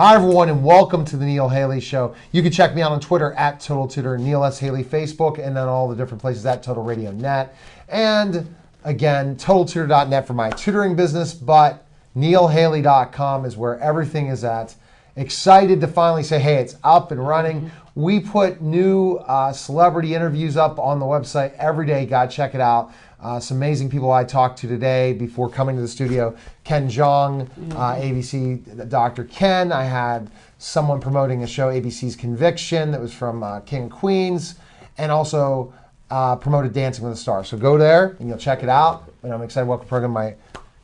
Hi, everyone, and welcome to the Neil Haley Show. You can check me out on Twitter at Total Tutor, Neil S. Haley, Facebook, and then all the different places at Total Radio Net. And again, TotalTutor.net for my tutoring business, but NeilHaley.com is where everything is at. Excited to finally say, hey, it's up and running. We put new celebrity interviews up on the website every day. Gotta check it out. Some amazing people I talked to today before coming to the studio. Ken Jeong, ABC Dr. Ken. I had someone promoting a show, ABC's Conviction, that was from King of Queens, and also promoted Dancing with the Stars. So go there and you'll check it out. And I'm excited to welcome to the program my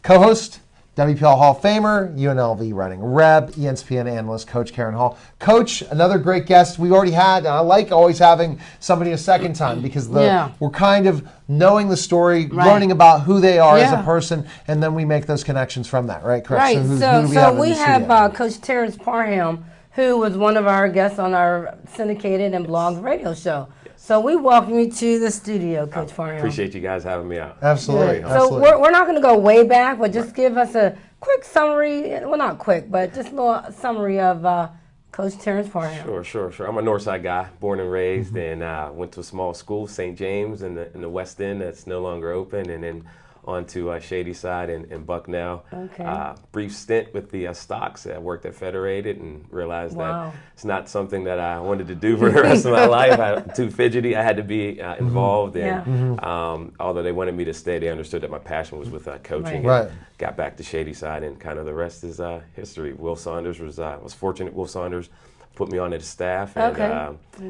co-host, WPL Hall of Famer, UNLV running rep, ESPN analyst, Coach Karen Hall. Coach, another great guest we already had. And I like always having somebody a second time because we're kind of knowing the story, learning about who they are as a person, and then we make those connections from that, right, Chris? Right. So we have Coach Terrence Parham, who was one of our guests on our syndicated and blogs radio show. So we welcome you to the studio, Coach Parham. Appreciate you guys having me out. Absolutely. Yeah. So we're not going to go way back, but just give us a quick summary. Well, not quick, but just a little summary of Coach Terrence Parham. Sure. I'm a Northside guy, born and raised, and went to a small school, St. James, in the West End that's no longer open, and then on to Shady Side in Bucknell. Okay. Brief stint with the Stocks. I worked at Federated and realized that it's not something that I wanted to do for the rest of my life. I'm too fidgety. I had to be involved. And although they wanted me to stay, they understood that my passion was with coaching. Right. And got back to Shady Side, and kind of the rest is history. Will Saunders was fortunate. Will Saunders put me on his staff and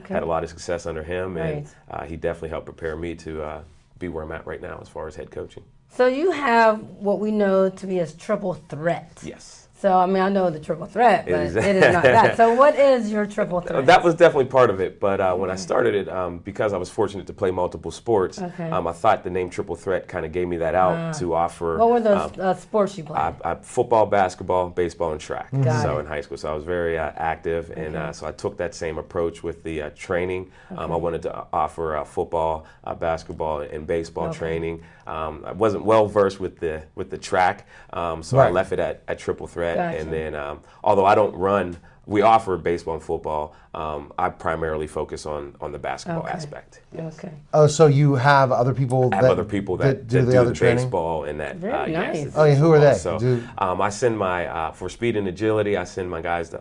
had a lot of success under him. And he definitely helped prepare me to be where I'm at right now as far as head coaching. So you have what we know to be as triple threat. Yes. So, I mean, I know the triple threat, but it is not that. So what is your triple threat? That was definitely part of it. But when I started it, because I was fortunate to play multiple sports, I thought the name triple threat kind of gave me that out to offer. What were those sports you played? Football, basketball, baseball, and track. Got so it. in high school. So I was very active. And so I took that same approach with the training. I wanted to offer football, basketball, and baseball training. I wasn't well versed with the track, so I left it at triple threat. Gotcha. And then, although I don't run, we offer baseball and football. I primarily focus on the basketball aspect. Yes. Okay. Oh, so you have other people I have other people that do the training? baseball and that. Very nice. Oh, yeah, who are they? So I send my for speed and agility. I send my guys to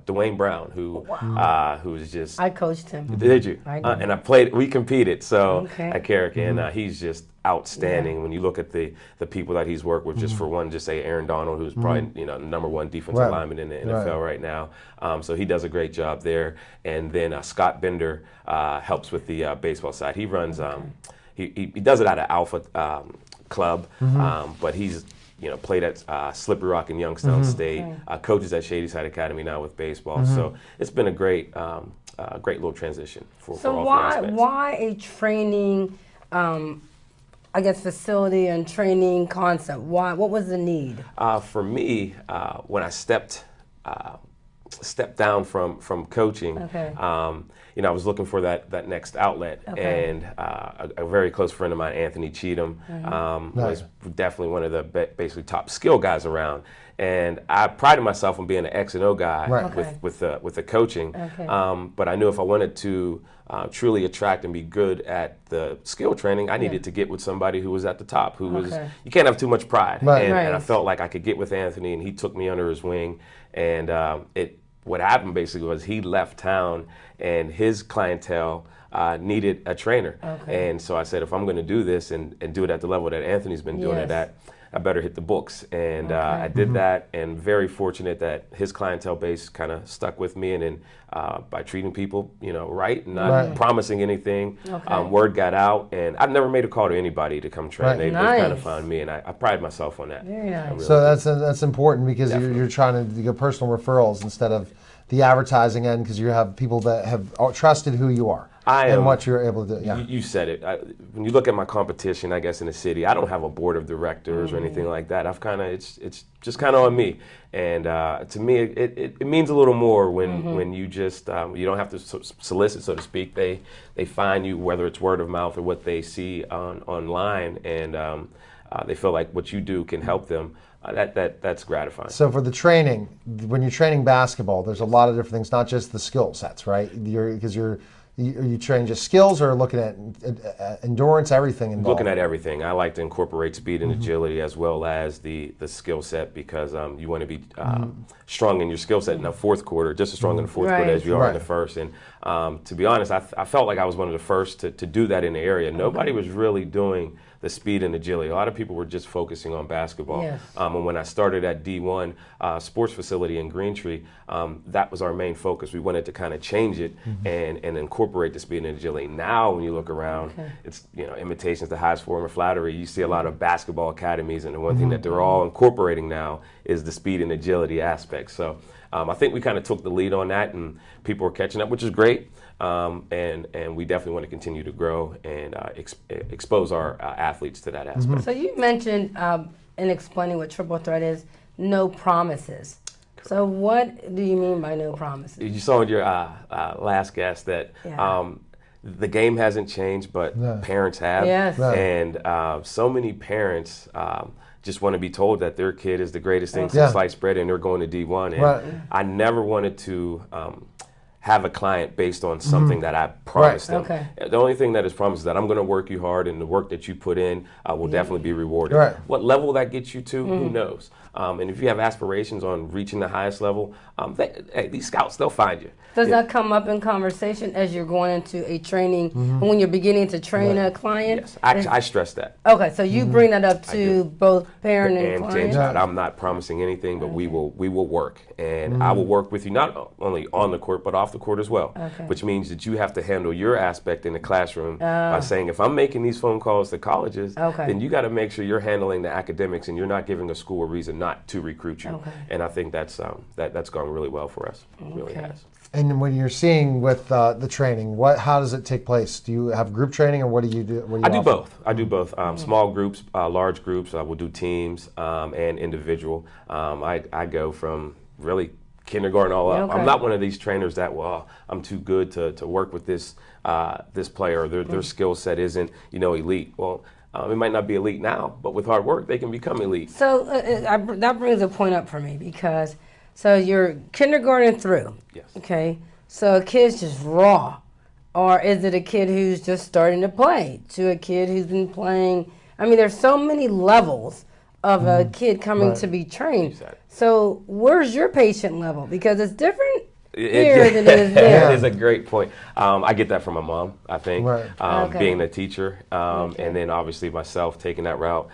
Dwayne Brown, who's just. I coached him. Did you? I did. And I played. We competed. So at Carrick, and he's just outstanding. When you look at the people that he's worked with, just for one, just say Aaron Donald, who's probably the number one defensive lineman in the NFL right now. So he does a great job there. And then Scott Bender helps with the baseball side. He runs. He does it out of Alpha Club, but he's played at Slippery Rock and Youngstown State. Coaches at Shady Side Academy now with baseball. So it's been a great little transition for all three aspects. Why a training? I guess facility and training concept. Why? What was the need? For me, when I stepped down from coaching, I was looking for that next outlet, and a very close friend of mine, Anthony Cheatham, was definitely one of the basically top skill guys around. And I prided myself on being an X and O guy with the coaching, but I knew if I wanted to truly attract and be good at the skill training, I needed to get with somebody who was at the top, who was, you can't have too much pride. And I felt like I could get with Anthony, and he took me under his wing. And what happened basically was he left town, and his clientele needed a trainer. And so I said, if I'm going to do this and do it at the level that Anthony's been doing it at, I better hit the books. And I did that, and very fortunate that his clientele base kind of stuck with me. And then by treating people, right, and not promising anything, word got out. And I've never made a call to anybody to come train. They've kind of found me, and I pride myself on that. Very nice. Really that's important because you're trying to get personal referrals instead of the advertising end, because you have people that have trusted who you are. And what you're able to do. Yeah. You said it. When you look at my competition, I guess in the city, I don't have a board of directors or anything like that. I've kind of it's just kind of on me. And to me, it means a little more when you just you don't have to solicit, so to speak. They find you, whether it's word of mouth or what they see online, and they feel like what you do can help them. that's gratifying. So for the training, when you're training basketball, there's a lot of different things, not just the skill sets, right? Because you train just skills or looking at endurance, everything involved? Looking at everything. I like to incorporate speed and agility as well as the skill set because you want to be strong in your skill set in the fourth quarter, just as strong in the fourth quarter as you are in the first. And to be honest, I felt like I was one of the first to do that in the area. Nobody was really doing the speed and agility. A lot of people were just focusing on basketball. Yes. And when I started at D1 sports facility in Greentree, that was our main focus. We wanted to kind of change it and incorporate the speed and agility. Now, when you look around, it's imitations the highest form of flattery. You see a lot of basketball academies, and the one thing that they're all incorporating now is the speed and agility aspect. So I think we kind of took the lead on that, and people are catching up, which is great. And we definitely want to continue to grow and expose our athletes to that aspect. So you mentioned in explaining what triple threat is, no promises. So what do you mean by no promises? You saw in your last guest that the game hasn't changed, but parents have. Yes. And so many parents just want to be told that their kid is the greatest thing since sliced bread and they're going to D1. And I never wanted to have a client based on something that I promised them. Okay. The only thing that is promised is that I'm going to work you hard, and the work that you put in will definitely be rewarded. Right. What level that gets you to, who knows? And if you have aspirations on reaching the highest level, these scouts, they'll find you. Does that come up in conversation as you're going into a training, when you're beginning to train a client? Yes, I stress that. Okay, so you bring that up to both parent and client? I'm not promising anything, but we will work. And I will work with you not only on the court, but off the court as well. Okay. Which means that you have to handle your aspect in the classroom by saying, if I'm making these phone calls to colleges, then you got to make sure you're handling the academics and you're not giving a school a reason not to recruit you. Okay. And I think that's gone really well for us. It really has. And when you're seeing with the training, how does it take place? Do you have group training, or what do you do? I do both. I do both. Small groups, large groups. We'll do teams and individual. I go from really kindergarten all up. I'm not one of these trainers that, I'm too good to work with this player. Their skill set isn't elite. Well, it might not be elite now, but with hard work, they can become elite. So that brings a point up for me because. So you're kindergarten through. Yes. Okay. So a kid's just raw, or is it a kid who's just starting to play? To a kid who's been playing. I mean, there's so many levels of a kid coming to be trained. So where's your patient level? Because it's different here than it is there. That is a great point. I get that from my mom, I think, being a teacher, and then obviously myself taking that route,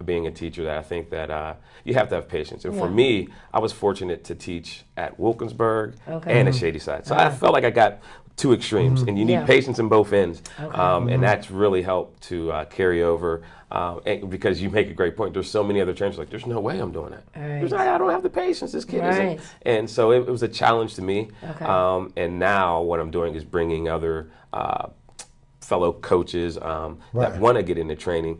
being a teacher. That I think that you have to have patience. And for me, I was fortunate to teach at Wilkinsburg and at Shadyside. So I felt like I got two extremes, and you need patience in both ends, and that's really helped to carry over. And because you make a great point, there's so many other trainers like, there's no way I'm doing that. I don't have the patience. This kid isn't. And so it was a challenge to me. And now what I'm doing is bringing other fellow coaches that want to get into training.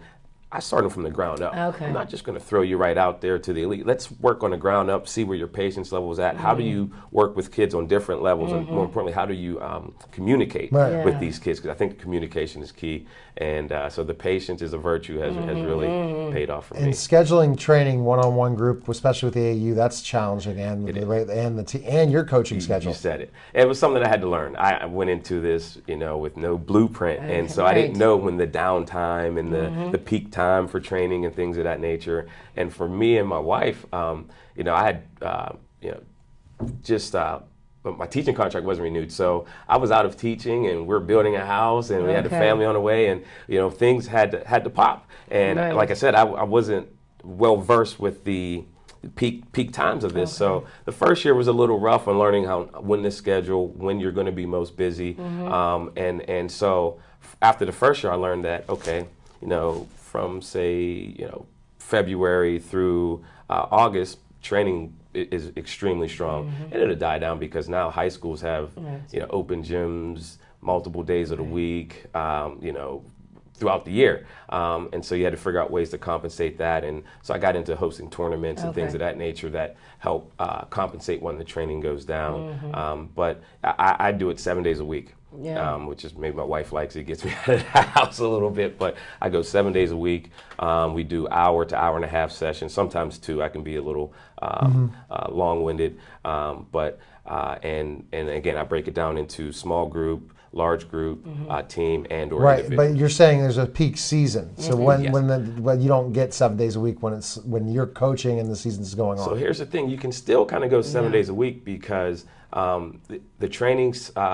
I started from the ground up. I'm not just going to throw you right out there to the elite. Let's work on the ground up, see where your patience level is at. How do you work with kids on different levels? And more importantly, how do you communicate with these kids? Because I think communication is key. And so the patience is a virtue has really paid off for me. And scheduling training one-on-one group, especially with the AAU, that's challenging, and your coaching schedule. You said it. It was something I had to learn. I went into this, with no blueprint, and so I didn't know when the downtime and the peak time for training and things of that nature. And for me and my wife, I had, but my teaching contract wasn't renewed, so I was out of teaching, and we're building a house, and we had a family on the way, and things had to pop. And like I said, I wasn't well versed with the peak times of this. So the first year was a little rough on learning when to schedule, when you're going to be most busy, and so after the first year, I learned that from say February through August, training is extremely strong, and it'll die down because now high schools have open gyms multiple days of the week, throughout the year, and so you had to figure out ways to compensate that. And so I got into hosting tournaments and things of that nature that help compensate when the training goes down. But I do it 7 days a week. which is maybe my wife likes it. Gets me out of the house a little bit, but I go 7 days a week. We do hour to hour and a half sessions, sometimes 2. I can be a little long-winded, and again, I break it down into small group, large group, team, and or individual. But you're saying there's a peak season. So when you don't get 7 days a week when you're coaching and the season's going on. So here's the thing: you can still kind of go 7 days a week because the training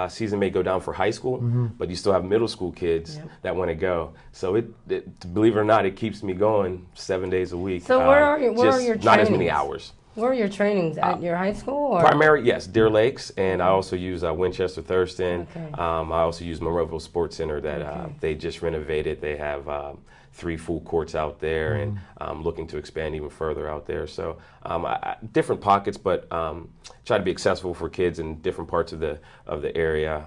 season may go down for high school, but you still have middle school kids that want to go. So it, believe it or not, it keeps me going 7 days a week. So where are your trainings? Not as many hours. Where are your trainings? At your high school? Or? Primary, yes, Deer Lakes, and I also use Winchester Thurston. I also use Monroeville Sports Center that they just renovated. They have 3 full courts out there, and I'm looking to expand even further out there. So different pockets, but try to be accessible for kids in different parts of the area,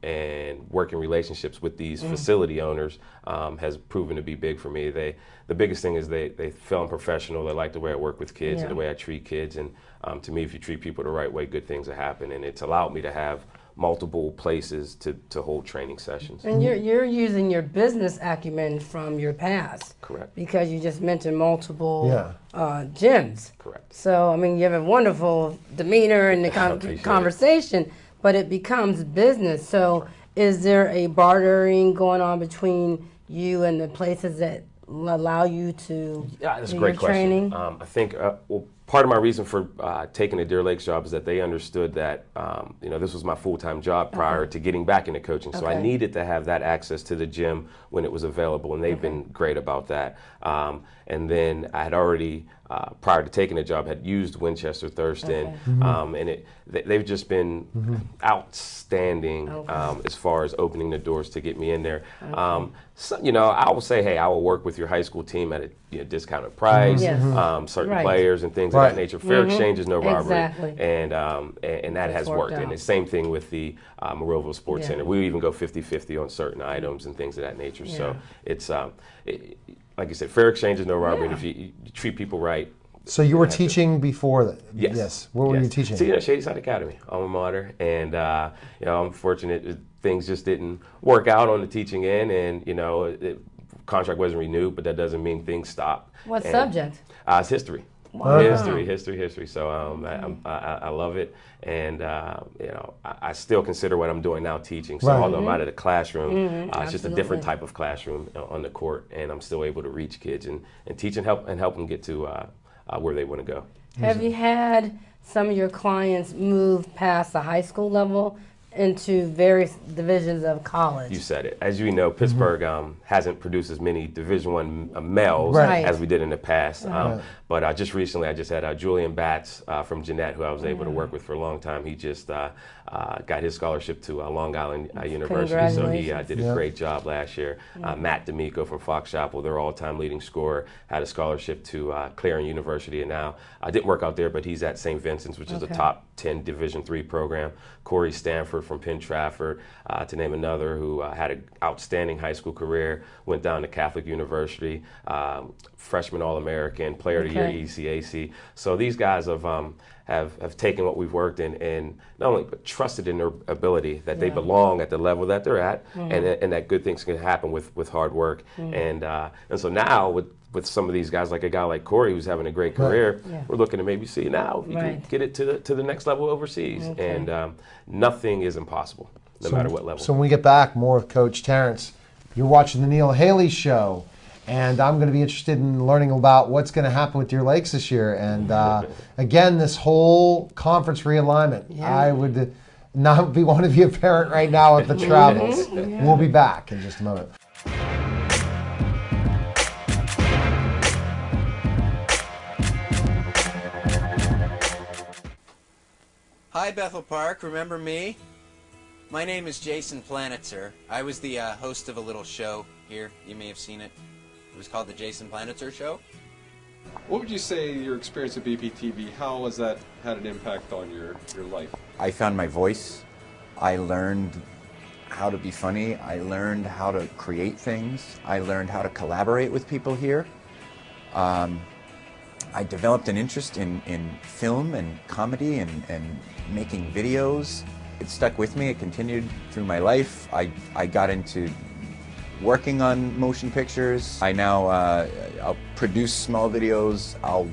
and working relationships with these facility owners has proven to be big for me. The biggest thing is they feel I'm professional. They like the way I work with kids and the way I treat kids. And to me, if you treat people the right way, good things will happen. And it's allowed me to have multiple places to hold training sessions. And you're using your business acumen from your past. Correct. Because you just mentioned multiple gyms. Correct. So, I mean, you have a wonderful demeanor in the conversation, but it becomes business. So is there a bartering going on between you and the places that allow you to that's do a great your question. training? I think part of my reason for taking the Deer Lakes job is that they understood that this was my full-time job prior to getting back into coaching. So I needed to have that access to the gym when it was available, and they've been great about that. And then I had already, prior to taking the job, had used Winchester Thurston, and they've just been outstanding as far as opening the doors to get me in there. So, I will say, hey, I will work with your high school team at a discounted price, certain players and things of that nature. Fair exchange is no robbery, and that has worked. And the same thing with the Monroeville Sports Center. We even go 50-50 on certain items and things of that nature. So it's like you said, fair exchange is no robbery. And if you treat people right. So you were teaching before that? Yes. What were you teaching? So, Shadyside Academy, alma mater, and I'm fortunate things just didn't work out on the teaching end, and the contract wasn't renewed, but that doesn't mean things stopped. What subject? It's history. Wow. History. So I love it, and I still consider what I'm doing now teaching. So although I'm out of the classroom, it's just a different type of classroom on the court, and I'm still able to reach kids and teach and help them get to where they want to go. Have you had some of your clients move past the high school level into various divisions of college? You said it. As you know, Pittsburgh hasn't produced as many Division I males as we did in the past. But just recently, I just had Julian Batts from Jeanette, who I was able to work with for a long time. He just got his scholarship to Long Island University, so he did a great job last year. Matt D'Amico from Fox Chapel, their all-time leading scorer, had a scholarship to Clarion University, and now I didn't work out there, but he's at St. Vincent's, which is a top 10 Division III program. Corey Stanford from Penn Trafford, to name another, who had an outstanding high school career, went down to Catholic University, freshman All-American, Player of the Year ECAC. So these guys have taken what we've worked in and not only but trusted in their ability that they belong at the level that they're at, and that good things can happen with hard work. And so now with some of these guys, like a guy like Corey, who's having a great career, we're looking to maybe see now if you can get it to the next level overseas. And nothing is impossible, no matter what level. So when we get back, more with Coach Terrence. You're watching the Neil Haley Show, and I'm going to be interested in learning about what's going to happen with Deer Lakes this year. And again, this whole conference realignment. I would not want to be a parent right now with the travels. We'll be back in just a moment. Hi, Bethel Park. Remember me? My name is Jason Planitzer. I was the host of a little show here. You may have seen it. It was called The Jason Planitzer Show. What would you say your experience at BPTV, how has that had an impact on your life? I found my voice. I learned how to be funny. I learned how to create things. I learned how to collaborate with people here. I developed an interest in film and comedy and making videos. it stuck with me. It continued through my life. I got into working on motion pictures. I now I'll produce small videos. I'll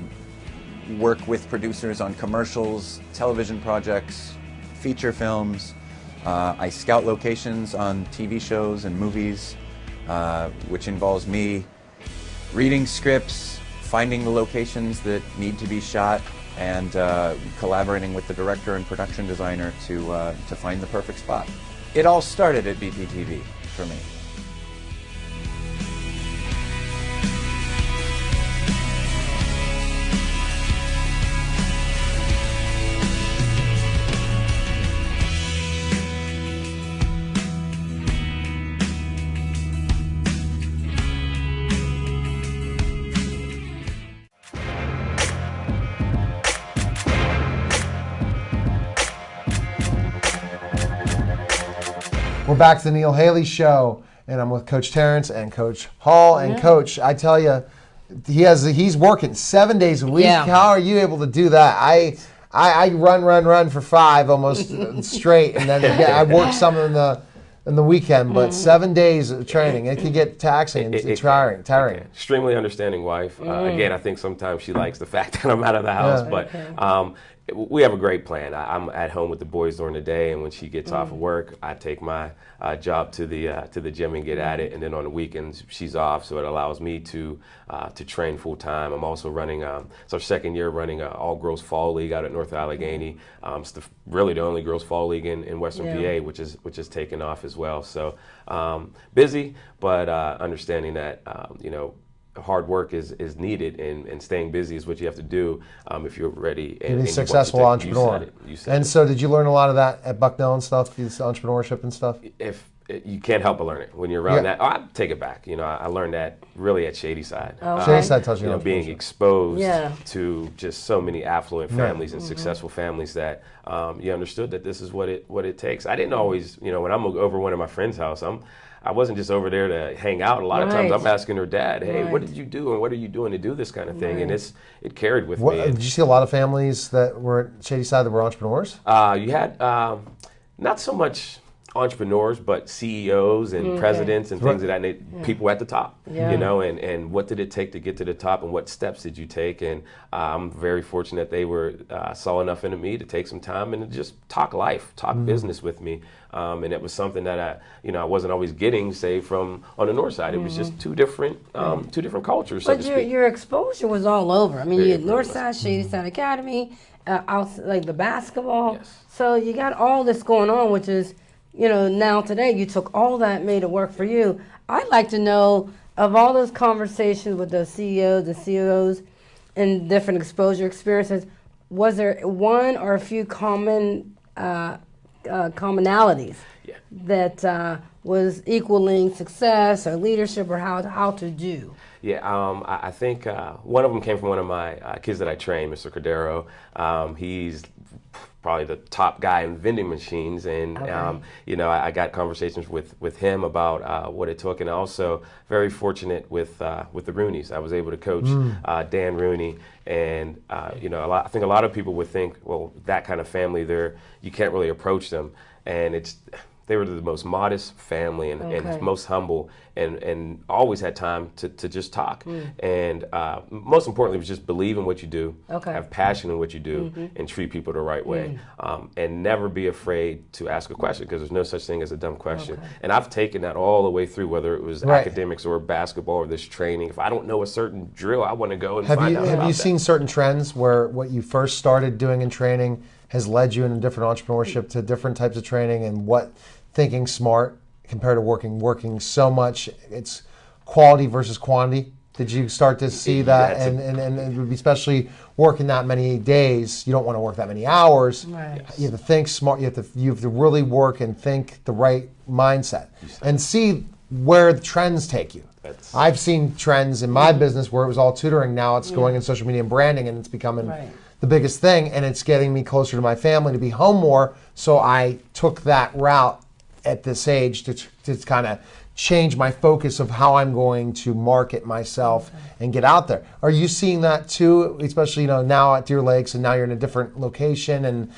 work with producers on commercials, television projects, feature films. I scout locations on TV shows and movies, which involves me reading scripts, finding the locations that need to be shot, and collaborating with the director and production designer to find the perfect spot. It all started at BPTV for me. We're back to the Neil Haley Show, and I'm with Coach Terrence and Coach Hall. And Coach, I tell you, he's working 7 days a week. Yeah. How are you able to do that? I run for 5 almost straight, and then I work some in the weekend. But 7 days of training, it can get taxing and tiring. Extremely understanding wife. Again, I think sometimes she likes the fact that I'm out of the house, but we have a great plan. I'm at home with the boys during the day, and when she gets off of work, I take my job to the gym and get at it. And then on the weekends, she's off, so it allows me to train full time. I'm also running. It's our second year running an all girls fall league out at North Allegheny. It's really the only girls fall league in Western PA, which is taken off as well. So busy, but understanding that hard work is needed, and staying busy is what you have to do if you're ready. And be a successful entrepreneur. You said and it. so did you learn a lot of that at Bucknell and stuff, this entrepreneurship and stuff? If you can't help but learn it when you're around that. I take it back. I learned that really at Shadyside. Shadyside tells you being exposed to just so many affluent families and successful families that you understood that this is what it takes. I didn't always, when I'm over one of my friends' house, I wasn't just over there to hang out. A lot of times I'm asking her dad, hey, what did you do and what are you doing to do this kind of thing? And it carried with me. Did you see a lot of families that were at Shadyside that were entrepreneurs? You had not so much entrepreneurs, but CEOs and presidents and things of that nature, people at the top, and what did it take to get to the top and what steps did you take? And I'm very fortunate they saw enough into me to take some time and to just talk life, talk business with me. And it was something that I wasn't always getting, say, from on the north side. It was just two different cultures, so to speak. But your exposure was all over. I mean, you had North Side, Shadyside Academy, like the basketball. Yes. So you got all this going on, which is, now today you took all that, made it work for you. I'd like to know, of all those conversations with the CEOs, the CEOs, and different exposure experiences, was there one or a few commonalities that was equaling success or leadership or how to do? Yeah, I think one of them came from one of my kids that I trained, Mr. Cordero. He's probably the top guy in vending machines, and I got conversations with him about what it took, and also very fortunate with the Rooneys. I was able to coach Dan Rooney, and I think a lot of people would think, well, that kind of family, you can't really approach them, and they were the most modest family and most humble, and always had time to just talk. And most importantly, was just believe in what you do, have passion in what you do, and treat people the right way. And never be afraid to ask a question, because there's no such thing as a dumb question. And I've taken that all the way through, whether it was academics or basketball or this training. If I don't know a certain drill, I want to go and find out about Have you seen certain trends where what you first started doing in training has led you in a different entrepreneurship to different types of training, and what thinking smart compared to working so much, it's quality versus quantity? Did you start to see that? And especially working that many days, you don't want to work that many hours. Right. You have to think smart. You have to really work and think the right mindset and see where the trends take you. I've seen trends in my business where it was all tutoring. Now it's going in social media and branding, and it's becoming the biggest thing, and it's getting me closer to my family, to be home more. So I took that route at this age to kind of change my focus of how I'm going to market myself and get out there. Are you seeing that too, especially now at Deer Lakes, and now you're in a different location and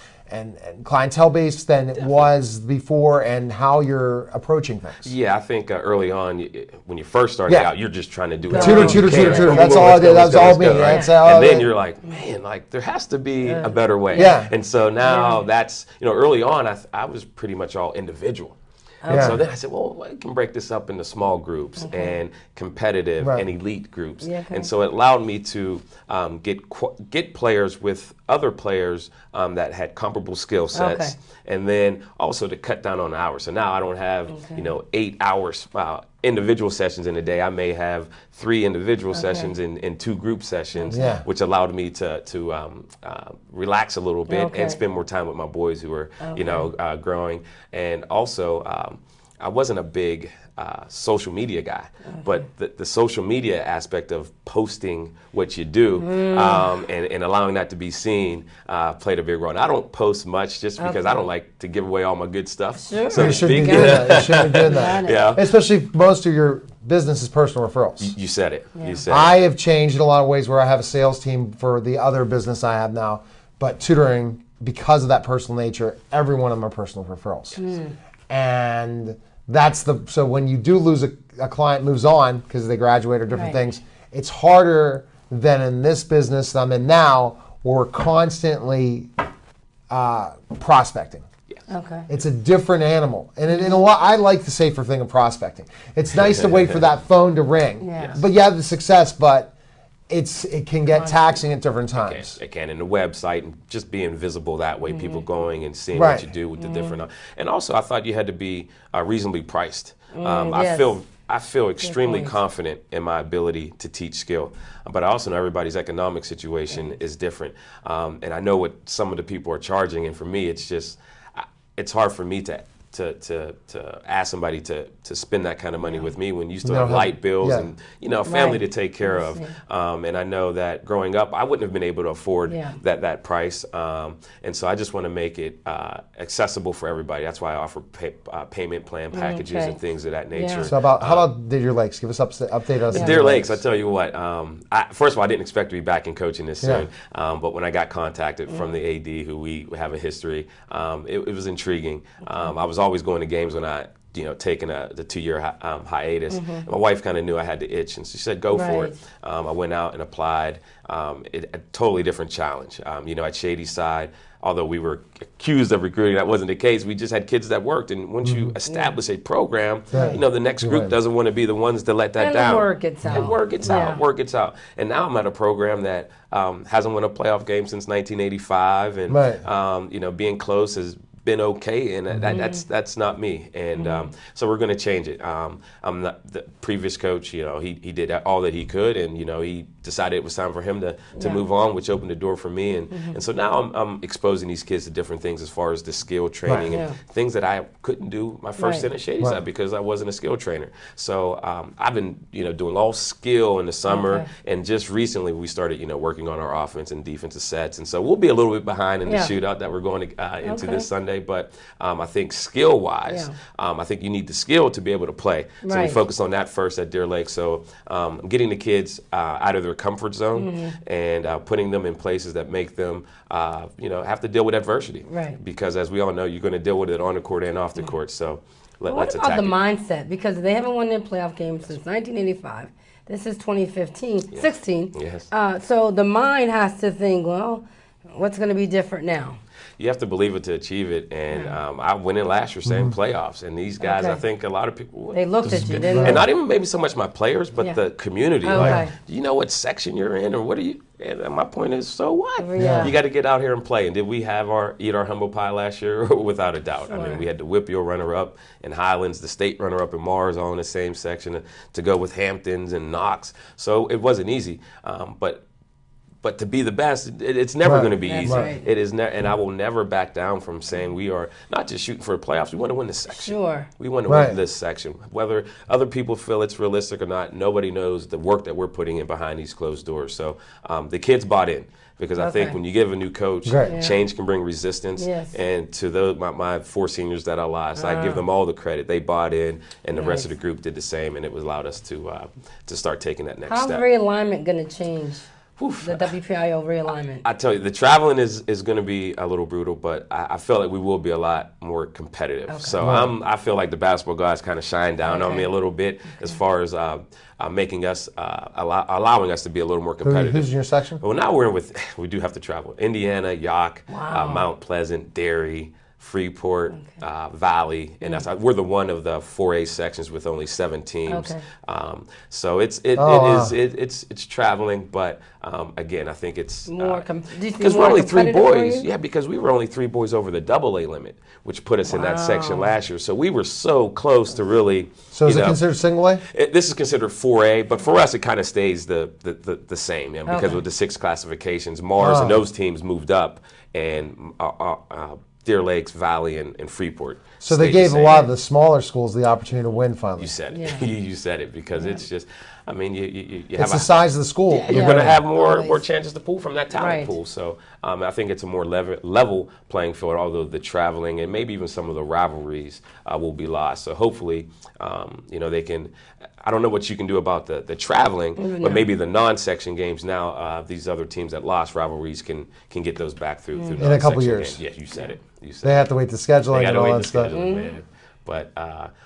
clientele base than it was before, and how you're approaching things? Yeah, I think early on, when you first started out, you're just trying to do it. Tutor. That's all I did. That's all me. And then you're like, man, like there has to be a better way. Yeah. And so now that's, early on, I was pretty much all individual. And so then I said, well, I can break this up into small groups and competitive and elite groups. Yeah, okay. And so it allowed me to get players with other players that had comparable skill sets, and then also to cut down on the hours. So now I don't have 8 hours individual sessions in a day. I may have 3 individual sessions and 2 group sessions, which allowed me to relax a little bit and spend more time with my boys who are growing. And also I wasn't a big social media guy, but the social media aspect of posting what you do and allowing that to be seen played a big role. And I don't post much just because I don't like to give away all my good stuff, so to speak. You shouldn't be doing that. Yeah. Especially if most of your business is personal referrals. You said it. Yeah. You said I it. have changed in a lot of ways where I have a sales team for the other business I have now, but tutoring, because of that personal nature, every one of them are personal referrals. And that's so when you do lose a client moves on because they graduate or different things, it's harder than in this business that I'm in now, where we're constantly prospecting. Okay. It's a different animal. And in a lot, I like the safer thing of prospecting. It's nice to wait for that phone to ring. Yeah. But you have the success, but it can get taxing at different times. It can, and the website, and just being visible that way, people going and seeing what you do with the different. And also, I thought you had to be reasonably priced. I feel extremely confident in my ability to teach skill, but I also know everybody's economic situation is different, and I know what some of the people are charging. And for me, it's hard for me to ask somebody to spend that kind of money with me when you still have light bills and a family to take care of. And I know that growing up, I wouldn't have been able to afford that price. And so I just want to make it accessible for everybody. That's why I offer payment plan packages and things of that nature. So how about Deer Lakes? Give us update us. Deer Lakes, I tell you what. First of all, I didn't expect to be back in coaching this soon. But when I got contacted from the AD, who we have a history, it was intriguing. I was always going to games when I taking the 2-year hiatus. And my wife kind of knew I had the itch, and she said, go for it. I went out and applied. A totally different challenge. At Shadyside, although we were accused of recruiting, that wasn't the case. We just had kids that worked. And once you establish a program, the next group doesn't want to be the ones to let that down. Work it's out. And work it's out. And now I'm at a program that hasn't won a playoff game since 1985. And, being close has been okay, and that's not me. And so we're going to change it. I'm not the previous coach. He did all that he could, and he decided it was time for him to move on, which opened the door for me. And so now I'm exposing these kids to different things as far as the skill training and things that I couldn't do my first stint at Shadyside because I wasn't a skill trainer. So I've been doing all skill in the summer, and just recently we started working on our offense and defensive sets. And so we'll be a little bit behind in the shootout that we're going to into this Sunday. But I think skill-wise, I think you need the skill to be able to play. So we focus on that first at Deer Lake. So getting the kids out of their comfort zone and putting them in places that make them, have to deal with adversity. Right. Because as we all know, you're going to deal with it on the court and off the court. So let's attack it. What about the mindset? Because they haven't won their playoff game since 1985. This is 2015, 16. Yes. So the mind has to think, well, what's going to be different now? You have to believe it to achieve it, and I went in last year saying playoffs, and these guys, I think a lot of people they looked at you, didn't they? And not even maybe so much my players, but the community. Like, do you know what section you're in, or what are you? And my point is, so what? You got to get out here and play. And did we have eat our humble pie last year? Without a doubt. Sure. I mean, we had the Whippio runner-up in Highlands, the state runner-up in Mars, all in the same section to go with Hamptons and Knox. So it wasn't easy, but But to be the best, it's never going to be That's easy. right. It is, and I will never back down from saying we are not just shooting for the playoffs. We want to win this section. Sure. We want to Right. win this section. Whether other people feel it's realistic or not, nobody knows the work that we're putting in behind these closed doors. So the kids bought in. Because I think Okay. when you give a new coach, Right. Yeah. change can bring resistance. Yes. And to those my 4 seniors that I lost, I give them all the credit. They bought in, and the rest of the Nice. group did the same, and it allowed us to start taking that next How's step. realignment going to change? Oof. The WPIO realignment. I tell you, the traveling is going to be a little brutal, but I feel like we will be a lot more competitive. Okay. So I feel like the basketball guys kind of shine down on Okay. me a little bit as far as making us, allowing us to be a little more competitive. Who's in your section? Well, now we do have to travel. Indiana, Yock, Mount Pleasant, Derry, Freeport, Valley, and we're the one of the 4A sections with only 7 teams. Okay. So it's traveling, but again, I think it's More because we're only 3 boys. Yeah, because we were only 3 boys over the AA limit, which put us in that section last year. So we were so close to really. So is it considered single A? This is considered 4A, but for us it kind of stays the same, because Okay. with the 6 classifications, Mars and those teams moved up, and Deer Lakes, Valley, and Freeport. So they stayed gave the a same. lot of the smaller schools the opportunity to win finally. You said it. Yeah. You said it, because it's just. I mean, you have It's the size of the school. you're Yeah. going to have more Always. chances to pull from that talent Right. pool. So I think it's a more level playing field, although the traveling and maybe even some of the rivalries will be lost. So hopefully, they can. I don't know what you can do about the traveling, but maybe the non-section games now, these other teams that lost rivalries can get those back through In a couple non-section years. games. Yeah, you said it. They have to wait the scheduling They and gotta all wait that the stuff. schedule, man. But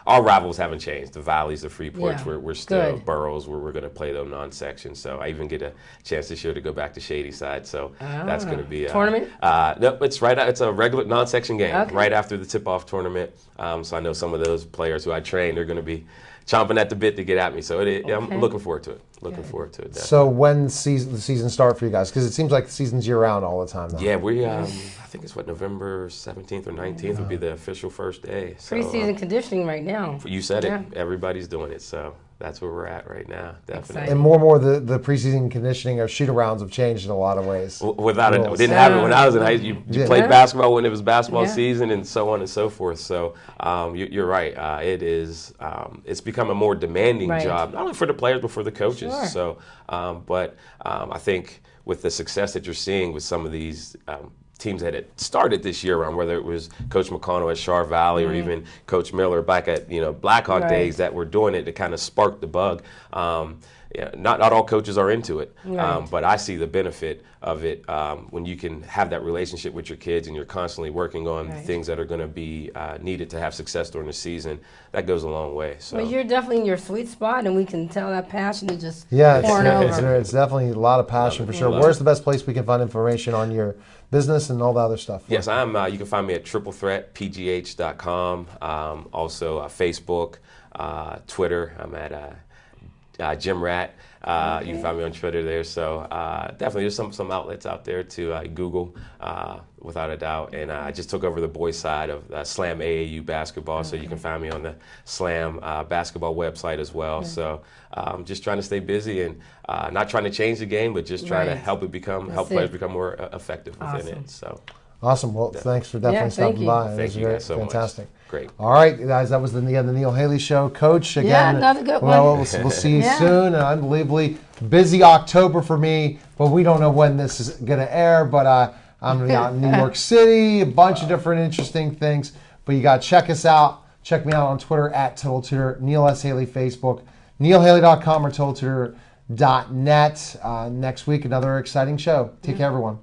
our rivals haven't changed. The Valleys, the Freeports, Yeah. we're still Good. boroughs where we're going to play those non-sections. So I even get a chance this year to go back to Shady Side. So that's going to be Tournament? No, it's right. It's a regular non-section game Okay. right after the tip-off tournament. So I know some of those players who I train, they're going to be chomping at the bit to get at me. So I'm looking forward to it. Looking forward to it. Definitely. So when the season start for you guys? Because it seems like the season's year-round all the time now. Yeah, I think it's November 17th or 19th would be the official first day. So, Preseason conditioning right now. you said Yeah. it. Everybody's doing it. So that's where we're at right now. Definitely. And more the preseason conditioning or shoot-arounds have changed in a lot of ways. Without a Rules. didn't have it when I was in high school. You Yeah. played basketball when it was basketball Yeah. season, and so on and so forth. So you're right. It is. It's become a more demanding Right. job, not only for the players but for the coaches. Sure. So, I think with the success that you're seeing with some of these. Teams that had started this year around, whether it was Coach McConnell at Char Valley or even Coach Miller back at Blackhawk Right. days that were doing it to kind of spark the bug. Not all coaches are into it, Right. but I see the benefit of it when you can have that relationship with your kids and you're constantly working on Right. things that are going to be needed to have success during the season. That goes a long way. So. Well, you're definitely in your sweet spot, and we can tell that passion is just Yeah, pouring over. it's definitely a lot of passion for sure. Love Where's it. the best place we can find information on your business and all the other stuff? Yes, I'm. You can find me at triplethreatpgh.com. Also, Facebook, Twitter. I'm at Jim Rat. You can find me on Twitter there. So definitely, there's some outlets out there to Google, without a doubt. And I just took over the boys' side of Slam AAU basketball, so you can find me on the Slam basketball website as well. So just trying to stay busy and not trying to change the game, but just trying to Right. help That's players it. become more effective within Awesome. it. So. Awesome. Well, thanks for definitely Yeah, stopping thank you. by. That Thank was you very guys so much. fantastic. Great. All right, guys, that was the Neil Haley Show. Coach, again. another good well, one. We'll see you Yeah. soon. An unbelievably busy October for me, but we don't know when this is going to air. But I'm out in New York City, a bunch of different interesting things. But you got to check us out. Check me out on Twitter at Total Tutor, Neil S. Haley, Facebook, neilhaley.com or totaltutor.net. Next week, another exciting show. Take care, everyone.